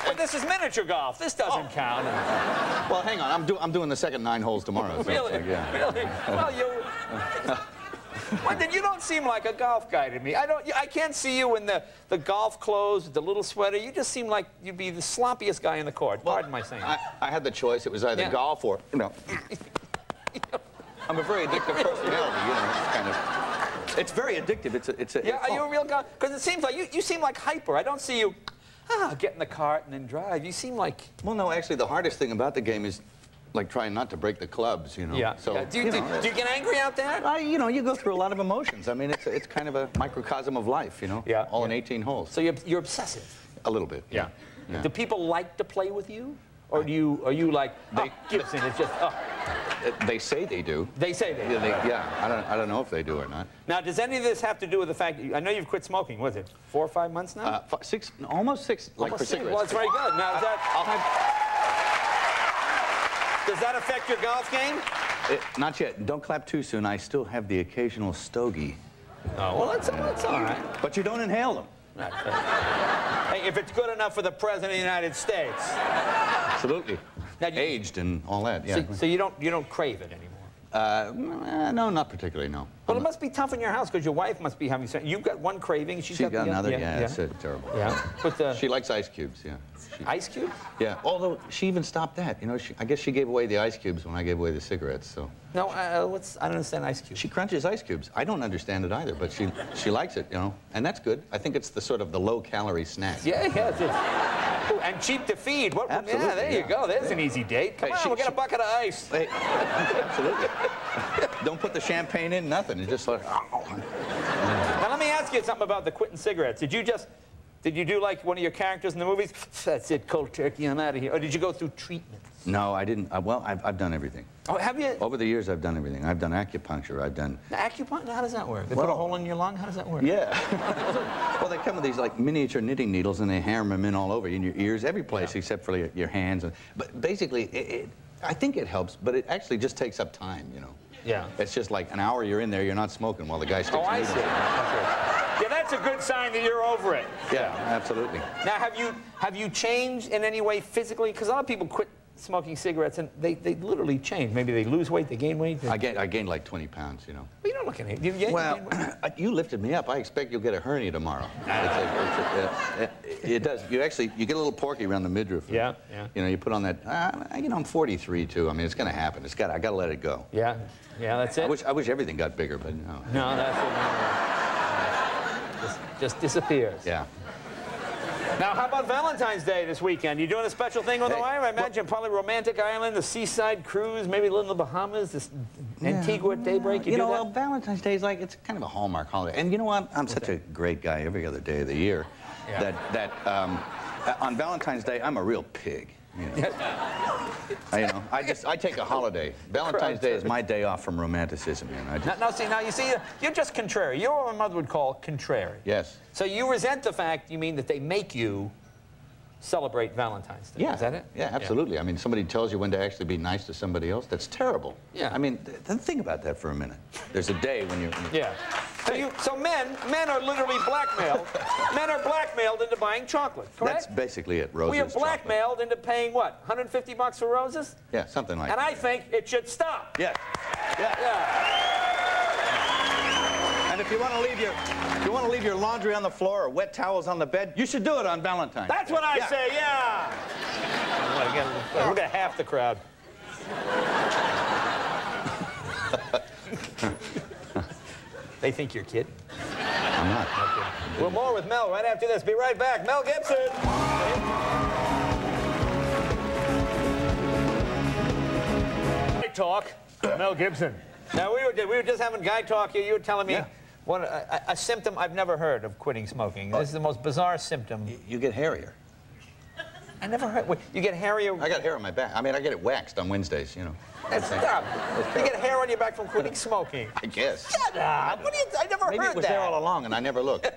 But this is miniature golf. This doesn't count. Well, hang on. I'm doing the second 9 holes tomorrow. So Really? Like, yeah. Really? Well, well, then you don't seem like a golf guy to me. I can't see you in the golf clothes, the little sweater. You just seem like you'd be the sloppiest guy in the court. Pardon my saying. I had the choice. It was either golf or, you know. I'm a very addictive personality, you know. It's kind of. It's very addictive. Yeah, are you a real guy? Because it seems like you seem like hyper. I don't see you get in the cart and then drive. You seem like. Well, no, actually, the hardest thing about the game is like trying not to break the clubs, you know. Yeah. So yeah. Do you get angry out there? You know, you go through a lot of emotions. I mean, it's kind of a microcosm of life, you know. Yeah. All in 18 holes. So you're obsessive. A little bit. Yeah. Yeah. Do people like to play with you, or are you like Gibson? It's just They say they do. They say they do. Yeah. I don't know if they do or not. Now, does any of this have to do with the fact that I know you've quit smoking? Was it 4 or 5 months now? 6, almost 6. Like Almost for 6. cigarettes. Well, that's very good. Now, does that affect your golf game? Not yet. Don't clap too soon. I still have the occasional stogie. Oh, well, that's all right. But you don't inhale them. Hey, if it's good enough for the President of the United States. Absolutely. Now, aged and all that, yeah. So you don't crave it anymore? No, not particularly, no. Well, it must be tough in your house because your wife must be having. You've got one craving. She's got another. Yeah, Yeah, it's terrible. Yeah. But she likes ice cubes. Yeah. Ice cubes? Yeah. Although she even stopped that. You know, I guess she gave away the ice cubes when I gave away the cigarettes. So. No, I don't understand ice cubes. She crunches ice cubes. I don't understand it either, but she likes it. You know, and that's good. I think it's the sort of the low-calorie snack. Yeah, and cheap to feed. Absolutely, yeah, there you go. There's an easy date. Come on, we'll get a bucket of ice. Hey, absolutely. Don't put the champagne in, nothing. It's just like. Now let me ask you something about the quitting cigarettes. Did you do like one of your characters in the movies? That's it, cold turkey, I'm out of here. Or did you go through treatments? No, I didn't. Well, I've done everything. Oh, have you? Over the years, I've done everything. I've done acupuncture. I've done. Acupuncture? How does that work? They put a hole in your lung? How does that work? Yeah. Well, they come with these like miniature knitting needles, and they hammer them in all over you, in your ears, every place except for your hands. But basically, I think it helps, but it actually just takes up time, you know. Yeah. It's just like an hour you're in there, you're not smoking while the guy sticks I see. Yeah, that's a good sign that you're over it. Yeah, absolutely. Now, have you changed in any way physically? Because a lot of people quit smoking cigarettes and they literally change. Maybe they lose weight, they gain weight. I gained like 20 pounds, you know. Well, you don't look at it. You gain weight? You lifted me up. I expect you'll get a hernia tomorrow. It does. You get a little porky around the midriff. Yeah. You know, you put on that. You know, I'm 43 too. I mean, it's going to happen. I got to let it go. Yeah, that's it. I wish everything got bigger, but no. No, that's it. Just disappears. Yeah. Now, how about Valentine's Day this weekend? You doing a special thing on the wire? I imagine probably romantic island, the seaside cruise, maybe living in the Bahamas, this Antigua at daybreak. You do know, Valentine's Day is like, it's kind of a Hallmark holiday. And you know what? I'm such a great guy every other day of the year that on Valentine's Day, I'm a real pig. You know. I take a holiday. Valentine's Day is my day off from romanticism. You know, you see, you're just contrary. You're what my mother would call contrary. Yes. So you resent the fact, you mean, that they make you celebrate Valentine's Day. Yeah. Is that it? Yeah, absolutely. I mean, somebody tells you when to actually be nice to somebody else. That's terrible. Yeah. I mean, think about that for a minute. There's a day when you're... Yeah. So men are literally blackmailed. Men are blackmailed into buying chocolate, correct? That's basically it, roses. We are blackmailed into paying what, $150 for roses? Yeah, something like that. And I think it should stop. Yeah. And if you want to leave your laundry on the floor or wet towels on the bed, you should do it on Valentine's. That's what I say, yeah. Look at half the crowd. They think you're kidding. I'm not. We're more with Mel right after this. Be right back. Mel Gibson. Talk. Mel Gibson. Now, we were just having guy talk here. You were telling me a symptom I've never heard of quitting smoking. This is the most bizarre symptom. You get hairier. I never heard. Wait, you get hairier? I got hair on my back. I mean, I get it waxed on Wednesdays, you know. Stop. You get hair on your back from quitting smoking. I guess. Shut up. I never heard that. Maybe it was there all along, and I never looked.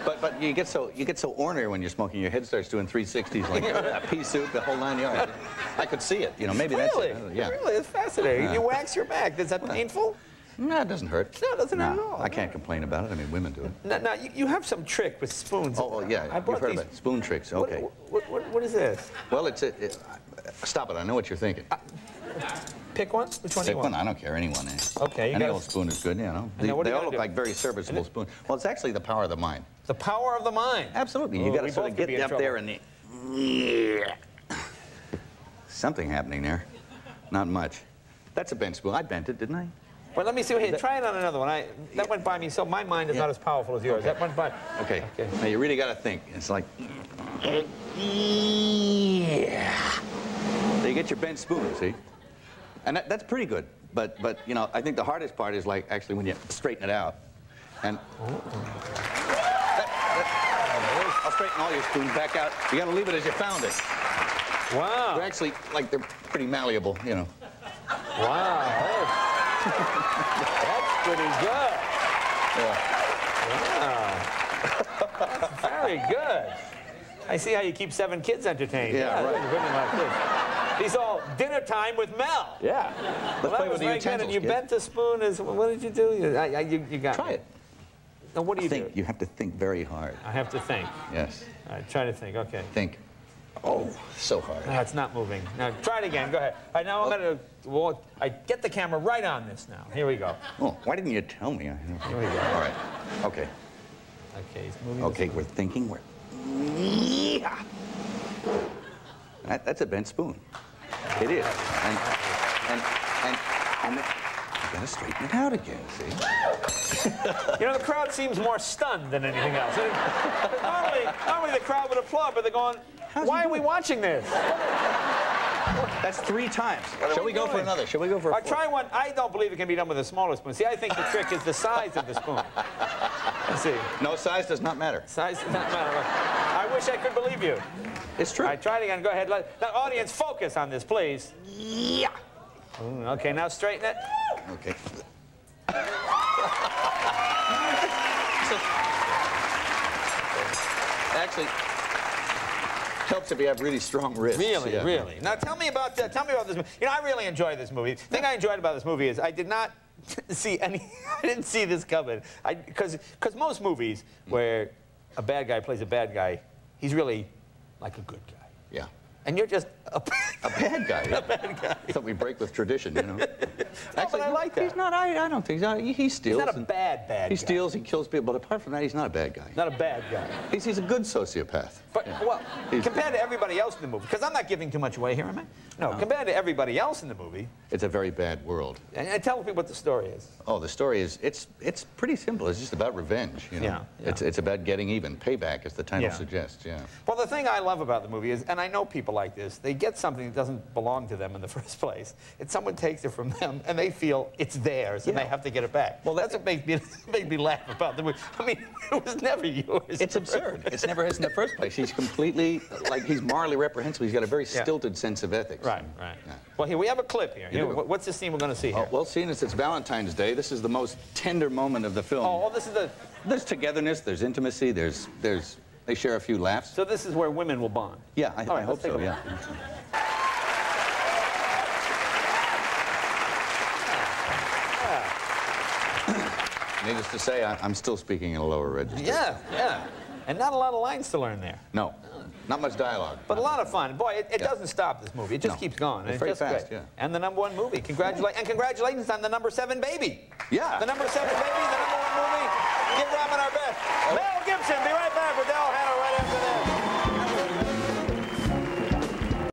But you get so ornery when you're smoking. Your head starts doing 360s like a pea soup, the whole 9 yards. I could see it. You know, maybe that's it. Yeah. Really, it's fascinating. You wax your back. Is that painful? No, it doesn't hurt. No, it doesn't hurt at No, all. I can't complain about it. I mean, women do it. Now you have some trick with spoons. Oh, yeah. You've heard about spoon tricks. Okay. What is this? Well, stop it. I know what you're thinking. Pick one? Which one do you want? Pick one. I don't care. Anyone. Okay. Any old spoon is good, you know. They all look like very serviceable spoons. Well, it's actually the power of the mind. The power of the mind. Absolutely. You got to sort of get up there and something happening there. Not much. That's a bent spoon. I bent it, didn't I? Well, let me see. Here, try it on another one. That went by me, so my mind is not as powerful as yours. Okay. That went by. Okay. Now you really got to think. It's like. There you get your bent spoon, see? And that's pretty good. But you know, I think the hardest part is like actually when you straighten it out. And I'll straighten all your spoons back out. You got to leave it as you found it. Wow. They're actually like they're pretty malleable, you know. Wow. That's pretty good. Yeah. Wow. That's very good. I see how you keep 7 kids entertained. Yeah, right. Women like this. He's all dinner time with Mel. Yeah. Let's play with the utensils. And you bent the spoon. What did you do? You got Try it. Now, what do you do? You have to think very hard. I have to think. Yes. All right, try to think. Okay. Think. Oh, so hard. No, it's not moving. Now, try it again. Go ahead. All right, now I'm going to... I get the camera right on this now. Here we go. Oh, why didn't you tell me? Here we go. All right. Okay. Okay, he's moving. Okay, we're thinking. Yeah. That's a bent spoon. It is. And you gotta straighten it out again, see? You know, the crowd seems more stunned than anything else. Normally the crowd would applaud, but they're going, why are we watching this? That's 3 times. Shall we go for another? Shall we go for a 4th? Try one. I don't believe it can be done with a smaller spoon. See, I think the trick is the size of the spoon. Let's see. No, size does not matter. Size does not matter. I wish I could believe you. It's true. All right, try it again. Go ahead. Now, audience, focus on this, please. Yeah. Okay, now straighten it. Okay. Actually, helps if you have really strong wrists. Really, yeah. really. Now tell me about this movie. You know, I really enjoyed this movie. The thing I enjoyed about this movie is I did not see any. I didn't see this coming. Because most movies where a bad guy plays a bad guy, he's really like a good guy. Yeah. And you're just a bad guy. A bad guy. I thought we break with tradition, you know. Actually, but I like that. He's not. I don't think so. He steals. He's not a bad guy. He steals. He kills people. But apart from that, he's not a bad guy. Not a bad guy. He's a good sociopath. But well, compared to everybody else in the movie, because I'm not giving too much away here, am I? No. Compared to everybody else in the movie, it's a very bad world. And tell people what the story is. Oh, the story is it's pretty simple. It's just about revenge. You know? Yeah. It's about getting even. Payback, as the title suggests. Yeah. Well, the thing I love about the movie is, and I know people like this, they get something that doesn't belong to them in the first place. It's someone takes it from them, and they feel it's theirs, and they have to get it back. Well, that's what made me laugh about the movie. I mean, it was never yours. It's absurd. It's never his in the first place. He's completely, like, he's morally reprehensible. He's got a very stilted sense of ethics. Right, right. Yeah. Well, here, we have a clip here. What's the scene we're going to see here? Well, seeing as it's Valentine's Day, this is the most tender moment of the film. Oh, well, this is the... There's togetherness, there's intimacy, they share a few laughs. So this is where women will bond? Yeah, I hope so, yeah. Needless to say, I'm still speaking in a lower register. Yeah, yeah. And not a lot of lines to learn there. No. Not much dialogue. But a lot of fun. Boy, it doesn't stop, this movie. It just keeps going. It's very fast, great. And the #1 movie. Congratulations on the #7 baby. Yeah. The #7 baby, the #1 movie. Give Robin our best. Mel Gibson, be right back with Del